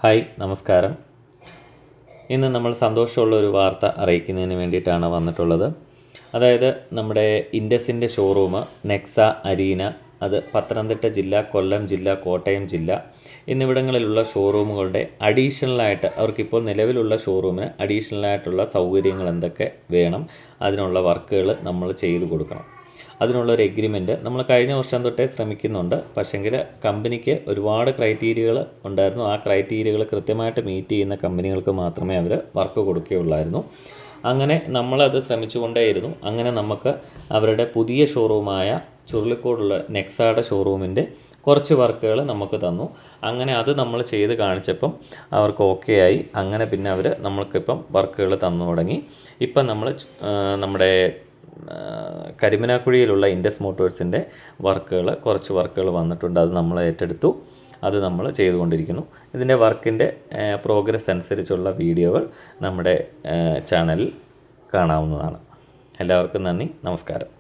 Hi നമസ്കാരം. ഇന്ന് നമ്മൾ സന്തോഷമുള്ള ഒരു വാർത്ത അറിയിക്കുന്നതിന് വേണ്ടിയിട്ടാണ് വന്നിട്ടുള്ളത്. അതായത് നമ്മുടെ ഇൻഡസിൻ്റെ ഷോറൂം നെക്സ അരീന, അത് പത്തനംതിട്ട ജില്ല, കൊല്ലം ജില്ല, കോട്ടയം ജില്ല എന്നിവിടങ്ങളിലുള്ള ഷോറൂമുകളുടെ അഡീഷണലായിട്ട് അവർക്കിപ്പോൾ നിലവിലുള്ള ഷോറൂമിന് അഡീഷണലായിട്ടുള്ള സൗകര്യങ്ങൾ എന്തൊക്കെ വേണം, അതിനുള്ള വർക്കുകൾ നമ്മൾ ചെയ്തു കൊടുക്കണം. അതിനുള്ളൊരു എഗ്രിമെൻറ്റ് നമ്മൾ കഴിഞ്ഞ വർഷം തൊട്ടേ ശ്രമിക്കുന്നുണ്ട്. പക്ഷേങ്കിൽ കമ്പനിക്ക് ഒരുപാട് ക്രൈറ്റീരിയകൾ ഉണ്ടായിരുന്നു. ആ ക്രൈറ്റീരിയകൾ കൃത്യമായിട്ട് മീറ്റ് ചെയ്യുന്ന കമ്പനികൾക്ക് മാത്രമേ അവർ വർക്ക് കൊടുക്കുകയുള്ളായിരുന്നു. അങ്ങനെ നമ്മളത് ശ്രമിച്ചുകൊണ്ടേയിരുന്നു. അങ്ങനെ നമുക്ക് അവരുടെ പുതിയ ഷോറൂമായ ചുരുളിക്കോടുള്ള നെക്സയുടെ ഷോറൂമിൻ്റെ കുറച്ച് വർക്കുകൾ നമുക്ക് തന്നു. അങ്ങനെ അത് നമ്മൾ ചെയ്ത് കാണിച്ചപ്പം അവർക്ക് ഓക്കെ ആയി. അങ്ങനെ പിന്നെ അവർ നമ്മൾക്കിപ്പം വർക്കുകൾ തന്നു തുടങ്ങി. ഇപ്പം നമ്മൾ നമ്മുടെ കരിമനാക്കുഴിയിലുള്ള ഇൻഡസ് മോട്ടോഴ്സിൻ്റെ കുറച്ച് വർക്കുകൾ വന്നിട്ടുണ്ട്. അത് നമ്മൾ ഏറ്റെടുത്തു. അത് നമ്മൾ ചെയ്തുകൊണ്ടിരിക്കുന്നു. ഇതിൻ്റെ വർക്കിൻ്റെ പ്രോഗ്രസ് അനുസരിച്ചുള്ള വീഡിയോകൾ നമ്മുടെ ചാനലിൽ കാണാവുന്നതാണ്. എല്ലാവർക്കും നന്ദി, നമസ്കാരം.